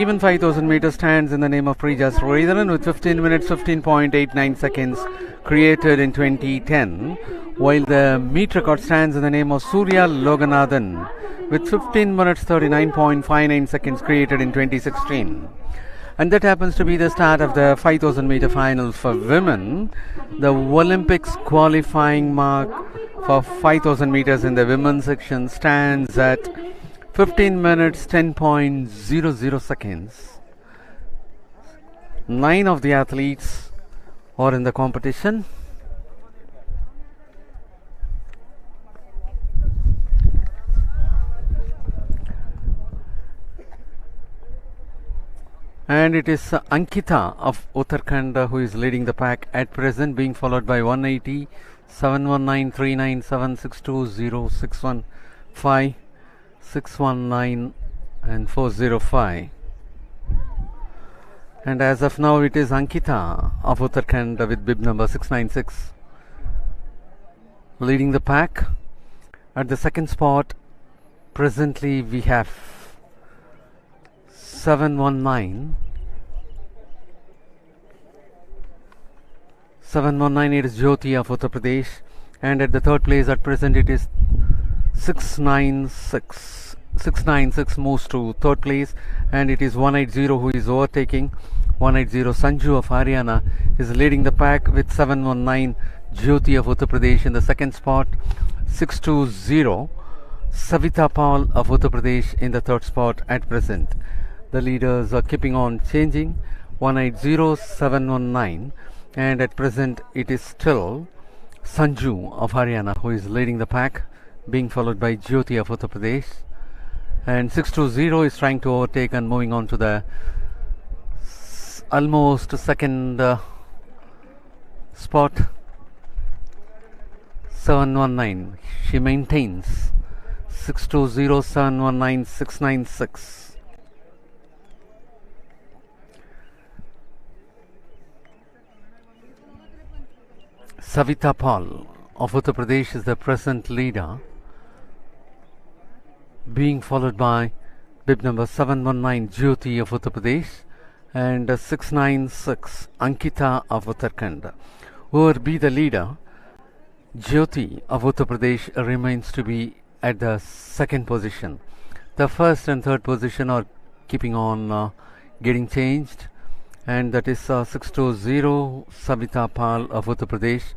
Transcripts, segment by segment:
Even 5000 meters stands in the name of Preja Sridharan with 15 minutes 15.89 seconds created in 2010, while the meet record stands in the name of Surya Loganathan with 15 minutes 39.59 seconds created in 2016. And that happens to be the start of the 5000 meter final for women. The Olympics qualifying mark for 5000 meters in the women's section stands at 15 minutes 10.00 seconds. 9 of the athletes are in the competition. And it is Ankita of Uttarakhand who is leading the pack at present, being followed by 180, 719, 397, 620, 615, 619 and 405. And as of now it is Ankita of Uttarakhand with bib number 696 leading the pack. At the second spot presently we have 719. 719, it is Jyoti of Uttar Pradesh, and at the third place at present it is 696. 696 moves to third place, and it is 180 who is overtaking. 180 Sanju of Haryana is leading the pack with 719 Jyoti of Uttar Pradesh in the second spot. 620 Savita Paul of Uttar Pradesh in the third spot at present. The leaders are keeping on changing. 180 719, and at present it is still Sanju of Haryana who is leading the pack, being followed by Jyoti of Uttar Pradesh, and 620 is trying to overtake and moving on to the almost second spot. 719, she maintains. 620 719 696. Savita Paul of Uttar Pradesh is the present leader, being followed by bib number 719 Jyoti of Uttar Pradesh and 696 Ankita of Uttarakhand. Whoever be the leader, Jyoti of Uttar Pradesh remains to be at the second position. The first and third position are keeping on getting changed, and that is 620 Savita Pal of Uttar Pradesh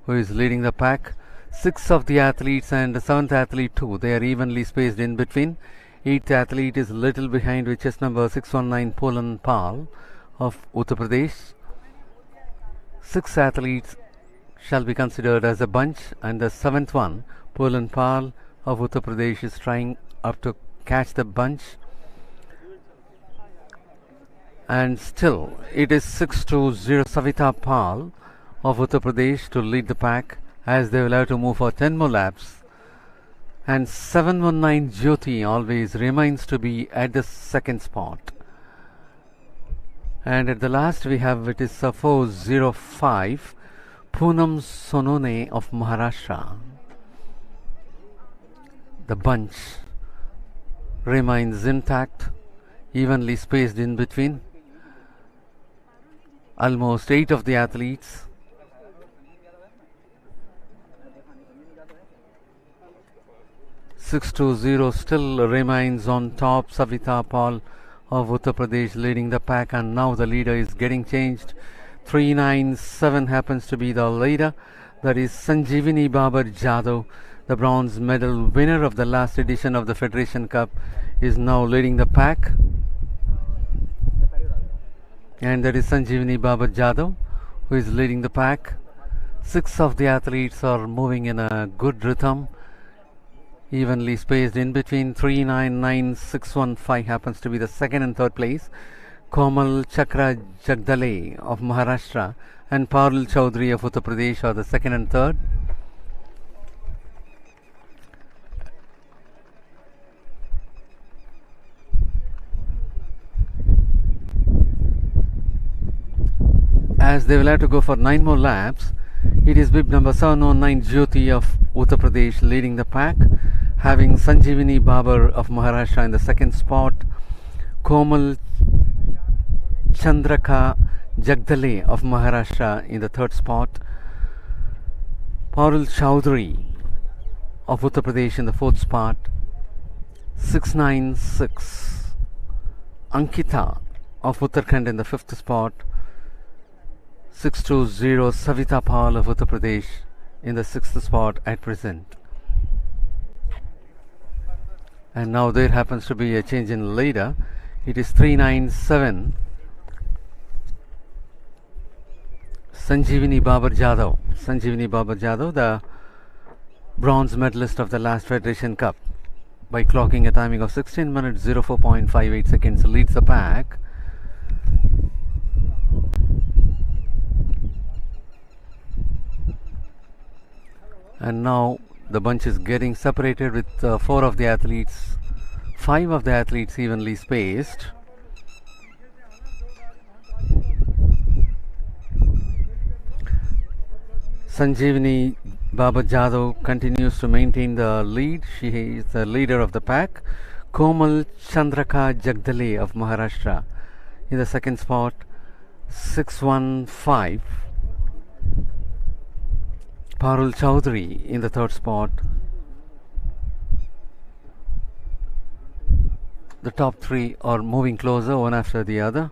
who is leading the pack. 6 of the athletes and the 7th athlete too, they are evenly spaced in between. 8th athlete is little behind, which is number 619 Polan Pal of Uttar Pradesh. 6 athletes shall be considered as a bunch, and the 7th one, Polan Pal of Uttar Pradesh, is trying up to catch the bunch. And still it is 620 Savita Pal of Uttar Pradesh to lead the pack, as they will have to move for 10 more laps. And 719 Jyoti always remains to be at the second spot. And at the last we have, it is 405 Poonam Sonone of Maharashtra. The bunch remains intact, evenly spaced in between. Almost 8 of the athletes. .620 still remains on top. Savita Paul of Uttar Pradesh leading the pack, and now the leader is getting changed. 397 happens to be the leader. That is Sanjeevani Babar Jadhav, the bronze medal winner of the last edition of the Federation Cup, is now leading the pack. And that is Sanjeevani Babar Jadhav who is leading the pack. 6 of the athletes are moving in a good rhythm, evenly spaced in between. 399 615 happens to be the second and third place. Komal Chakra Jagdale of Maharashtra and Parul Chaudhary of Uttar Pradesh are the second and third. As they will have to go for 9 more laps, it is bib number 719 Jyoti of Uttar Pradesh leading the pack, having Sanjeevani Babar of Maharashtra in the second spot. Komal Chandraka Jagdale of Maharashtra in the third spot. Parul Chaudhary of Uttar Pradesh in the fourth spot. 696 Ankita of Uttarakhand in the fifth spot. 620 Savita Pal of Uttar Pradesh in the sixth spot at present. And now there happens to be a change in leader. It is 397 Sanjeevani Babar Jadhav. Sanjeevani Babar Jadhav, the bronze medalist of the last Federation Cup, by clocking a timing of 16 minutes 04.58 seconds, leads the pack. And now the bunch is getting separated with 4 of the athletes, 5 of the athletes evenly spaced. Sanjeevani Baba Jadhav continues to maintain the lead. She is the leader of the pack. Komal Chandraka Jagdale of Maharashtra in the second spot. 615 Parul Chaudhary in the third spot. The top 3 are moving closer one after the other,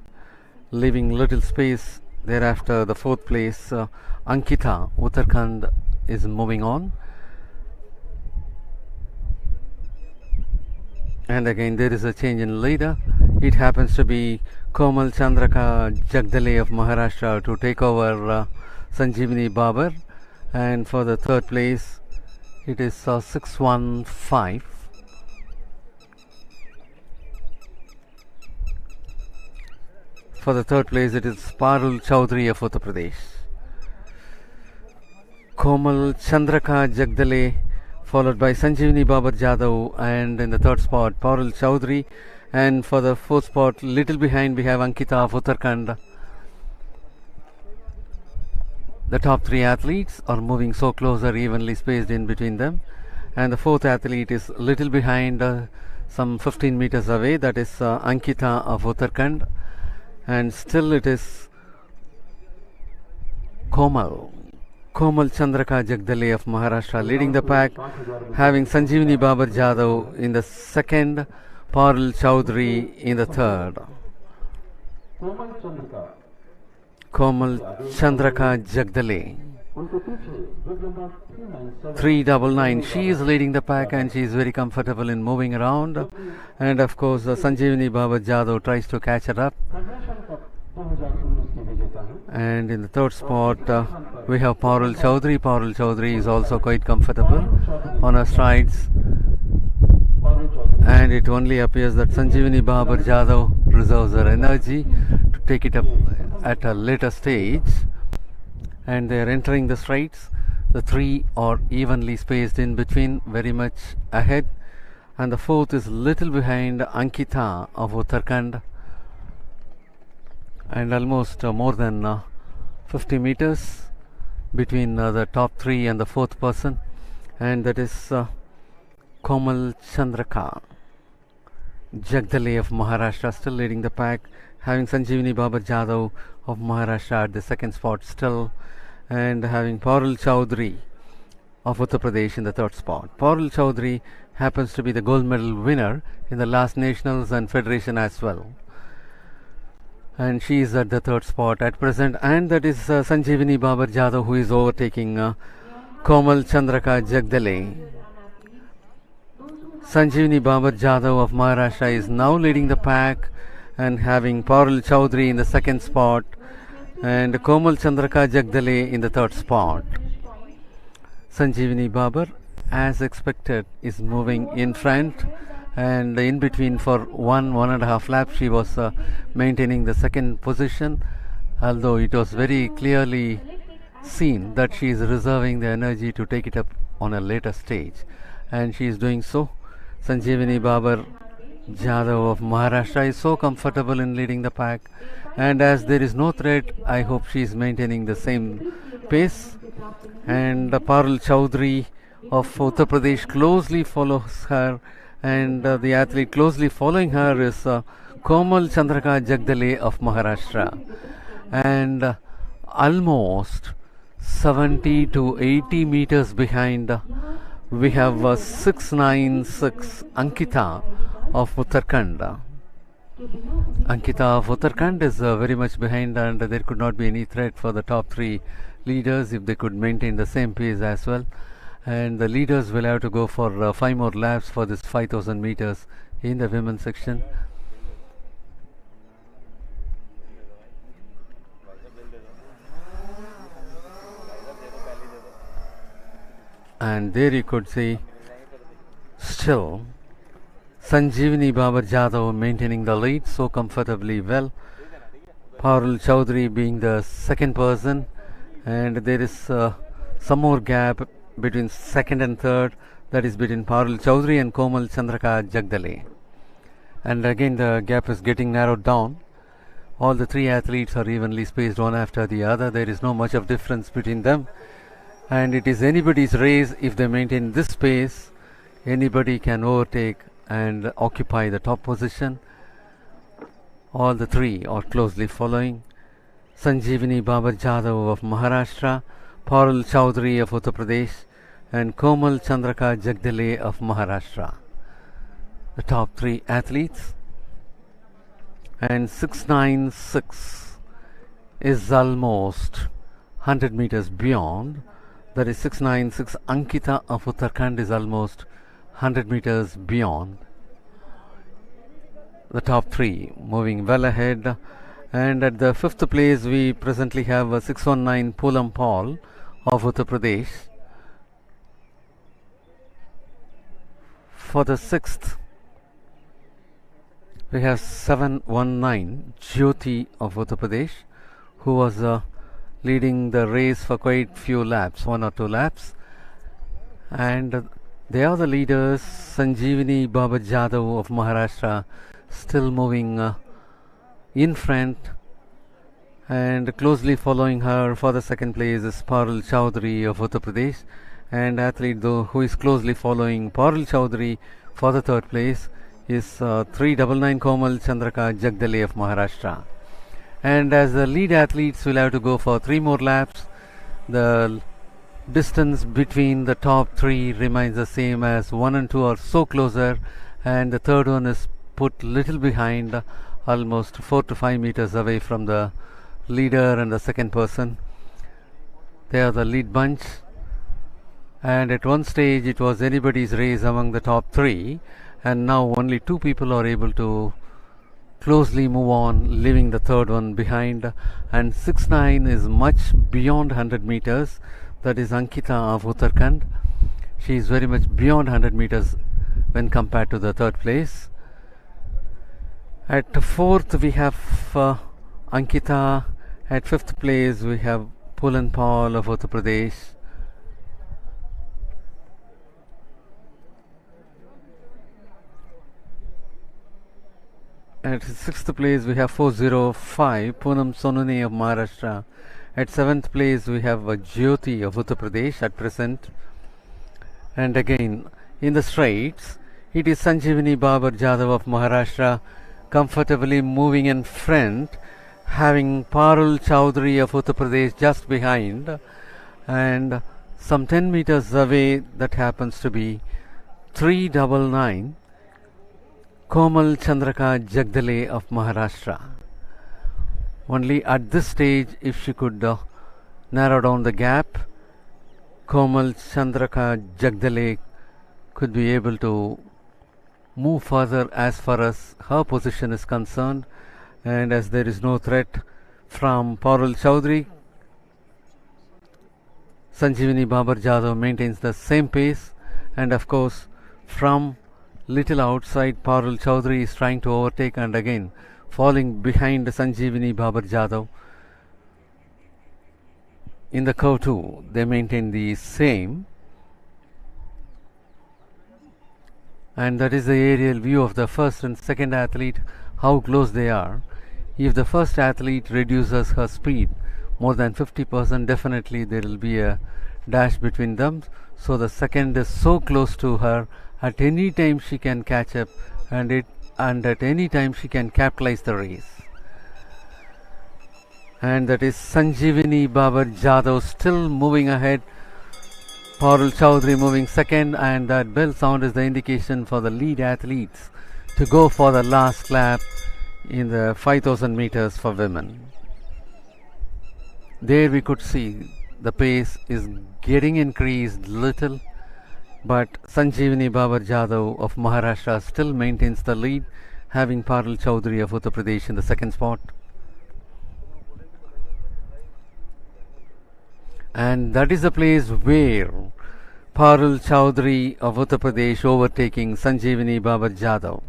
leaving little space. Thereafter, the fourth place, Ankita, Uttarakhand, is moving on. And again, there is a change in leader. It happens to be Komal Chandraka Jagdale of Maharashtra to take over Sanjeevani Babar. And for the third place, it is 615 For the third place, it is Parul Chaudhary of Uttar Pradesh. Komal Chandraka Jagdale, followed by Sanjeevani Babar Jadhav, and in the third spot, Parul Chaudhary. And for the fourth spot, little behind, we have Ankita of Uttarakhand. The top 3 athletes are moving so closer, evenly spaced in between them. And the fourth athlete is little behind, some 15 meters away. That is Ankita of Uttarakhand. And still it is Komal Chandraka Jagdale of Maharashtra leading the pack, having Sanjeevani Babar Jadhav in the second, Parul Chaudhary in the third. Komal Chandraka Jagdale, 399. She is leading the pack and she is very comfortable in moving around. And of course, Sanjeevani Baba Jadhav tries to catch her up. And in the third spot, we have Parul Chaudhary. Parul Chaudhary is also quite comfortable on her strides. And it only appears that Sanjeevani Baba Jadhav reserves her energy to take it up at a later stage. And they are entering the strides. The 3 are evenly spaced in between, very much ahead. And the fourth is little behind Ankita of Uttarakhand. And almost more than 50 meters between the top 3 and the fourth person. And that is Komal Chandraka Jagdale of Maharashtra still leading the pack, having Sanjeevani Baba Jadhav of Maharashtra at the second spot still, and having Parul Chaudhary of Uttar Pradesh in the third spot. Parul Chaudhary happens to be the gold medal winner in the last nationals and federation as well. And she is at the third spot at present, and that is Sanjeevani Baba Jadhav who is overtaking Komal Chandraka Jagdale. Sanjeevani Baba Jadhav of Maharashtra is now leading the pack and having Parul Chaudhary in the second spot and Komal Chandraka Jagdale in the third spot. Sanjeevani Babar, as expected, is moving in front, and in between for 1.5 laps she was maintaining the second position, although it was very clearly seen that she is reserving the energy to take it up on a later stage, and she is doing so. Sanjeevani Babar Jadhav of Maharashtra is so comfortable in leading the pack, and as there is no threat, I hope she is maintaining the same pace. And Parul Chaudhary of Uttar Pradesh closely follows her, and the athlete closely following her is Komal Chandraka Jagdale of Maharashtra, and almost 70 to 80 meters behind we have 696 Ankita of Uttarakhand. Ankita of Uttarakhand is very much behind, and there could not be any threat for the top three leaders if they could maintain the same pace as well. And the leaders will have to go for 5 more laps for this 5000 meters in the women's section. And there you could see still Sanjeevani Babar Jadhav maintaining the lead so comfortably well. Parul Chaudhary being the second person, and there is some more gap between second and third, that is between Parul Chaudhary and Komal Chandraka Jagdale. And again the gap is getting narrowed down. All the three athletes are evenly spaced one after the other. There is no much of difference between them, and it is anybody's race. If they maintain this pace, anybody can overtake and occupy the top position. All the three are closely following. Sanjeevani Babar Jadhav of Maharashtra, Parul Chaudhary of Uttar Pradesh, and Komal Chandraka Jagdale of Maharashtra. The top three athletes. And 696 is almost 100 meters beyond. That is 696 Ankita of Uttarakhand is almost 100 meters beyond. The top three moving well ahead. And at the fifth place we presently have 619 Poulam Paul of Uttar Pradesh. For the sixth we have 719 Jyoti of Uttar Pradesh, who was leading the race for quite few laps, 1 or 2 laps. And they are the leaders. Sanjeevani Babar Jadhav of Maharashtra still moving in front, and closely following her for the second place is Parul Chaudhary of Uttar Pradesh, and athlete though who is closely following Parul Chaudhary for the third place is 399 Komal Chandraka Jagdale of Maharashtra. And as the lead athletes will have to go for 3 more laps, the distance between the top 3 remains the same, as 1 and 2 are so closer, and the third one is put little behind, almost 4 to 5 meters away from the leader and the second person. They are the lead bunch, and at one stage it was anybody's race among the top 3, and now only 2 people are able to closely move on, leaving the third one behind. And 6-9 is much beyond 100 meters. That is Ankita of Uttarakhand. She is very much beyond 100 meters when compared to the third place. At fourth we have Ankita. At fifth place we have Poulam Paul of Uttar Pradesh. At sixth place we have 405 Poonam Sonuni of Maharashtra. At seventh place we have Jyoti of Uttar Pradesh at present. And again in the straights it is Sanjeevani Babar Jadhav of Maharashtra comfortably moving in front, having Parul Chaudhary of Uttar Pradesh just behind, and some 10 meters away that happens to be 399 Komal Chandraka Jagdale of Maharashtra. Only at this stage, if she could narrow down the gap, Komal Chandraka Jagdale could be able to move further as far as her position is concerned. And as there is no threat from Parul Chaudhary, Sanjeevani Babar Jadhav maintains the same pace, and of course from little outside Parul Chaudhary is trying to overtake and again falling behind Sanjeevani Babar Jadhav. In the curve 2 they maintain the same, and that is the aerial view of the first and second athlete, how close they are. If the first athlete reduces her speed more than 50%, definitely there will be a dash between them. So the second is so close to her, at any time she can catch up, and and at any time she can capitalize the race. And that is Sanjeevani Babar Jadhav still moving ahead. Parul Chaudhary moving second, and that bell sound is the indication for the lead athletes to go for the last lap in the 5000 meters for women. There we could see the pace is getting increased little, but Sanjeevani Babar Jadhav of Maharashtra still maintains the lead, having Parul Chaudhary of Uttar Pradesh in the second spot. And that is the place where Parul Chaudhary of Uttar Pradesh overtaking Sanjeevani Babar Jadhav,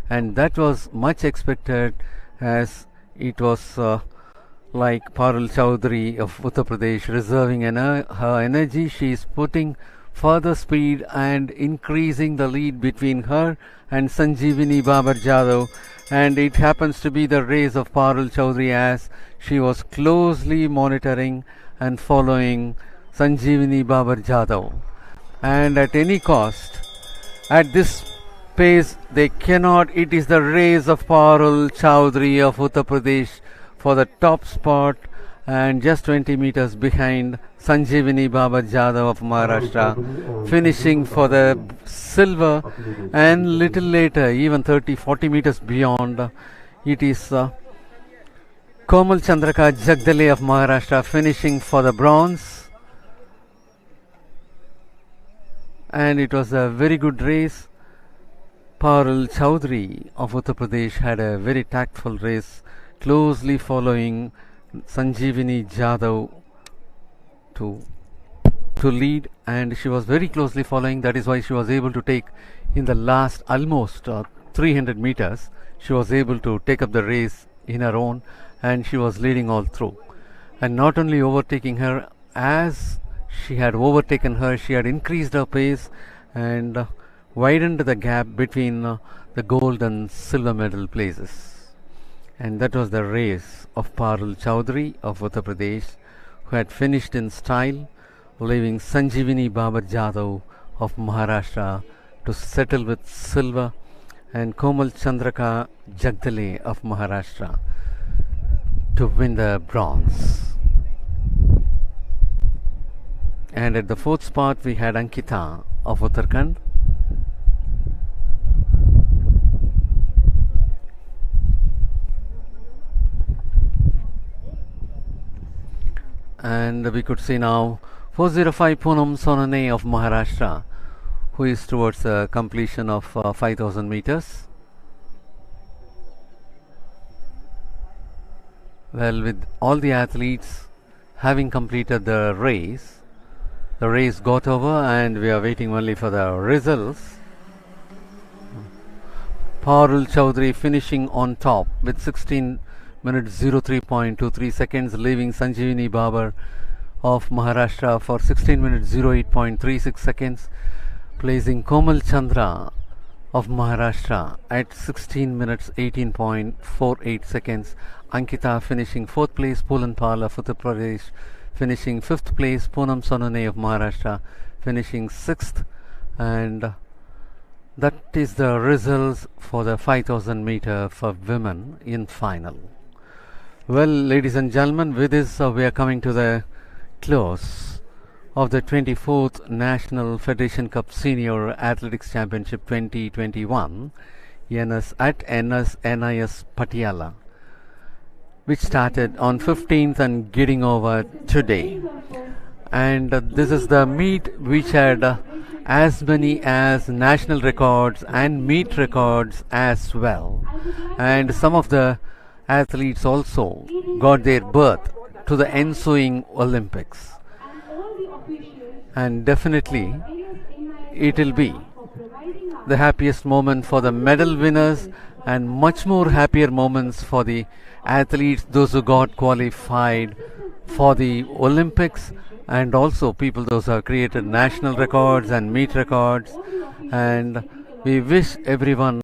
and that was much expected, as it was like Parul Chaudhary of Uttar Pradesh reserving her energy. She is putting further speed and increasing the lead between her and Sanjeevani Babar Jadhav, and it happens to be the race of Parul Chaudhary, as she was closely monitoring and following Sanjeevani Babar Jadhav. And at any cost, at this pace, they cannot. It is the race of Parul Chaudhary of Uttar Pradesh for the top spot, and just 20 meters behind Sanjeevani Babar Jadhav of Maharashtra, finishing for the silver. And little later, even 30-40 meters beyond, it is Komal Chandraka Jagdale of Maharashtra finishing for the bronze. And it was a very good race. Parul Chaudhary of Uttar Pradesh had a very tactful race, closely following Sanjeevani Jadhav to lead, and she was very closely following. That is why she was able to take in the last almost 300 meters, she was able to take up the race in her own, and she was leading all through. And not only overtaking her, as she had overtaken her, she had increased her pace and widened the gap between the gold and silver medal places. And that was the race of Parul Chaudhary of Uttar Pradesh, who had finished in style, leaving Sanjeevani Babar Jadhav of Maharashtra to settle with silver, and Komal Chandraka Jagdale of Maharashtra to win the bronze. And at the fourth spot we had Ankita of Uttarakhand. And we could see now 405 Poonam Sonane of Maharashtra, who is towards completion of 5000 meters. Well, with all the athletes having completed the race got over, and we are waiting only for the results. Parul Chaudhary finishing on top with 16 minutes 03.23 seconds, leaving Sanjeevani Babar of Maharashtra for 16 minutes 08.36 seconds, placing Komal Chandra of Maharashtra at 16 minutes 18.48 seconds. Ankita finishing 4th place, Poolanpal of Uttar Pradesh finishing 5th place, Poonam Sonane of Maharashtra finishing 6th, and that is the results for the 5000 meter for women in final. Well, ladies and gentlemen, with this we are coming to the close of the 24th National Federation Cup Senior Athletics Championship 2021 at NIS Patiala, which started on 15th and getting over today. And this is the meet which had as many as national records and meet records as well. And some of the athletes also got their berth to the ensuing Olympics. And definitely it will be the happiest moment for the medal winners, and much more happier moments for the athletes, those who got qualified for the Olympics, and also people those who have created national records and meet records. And we wish everyone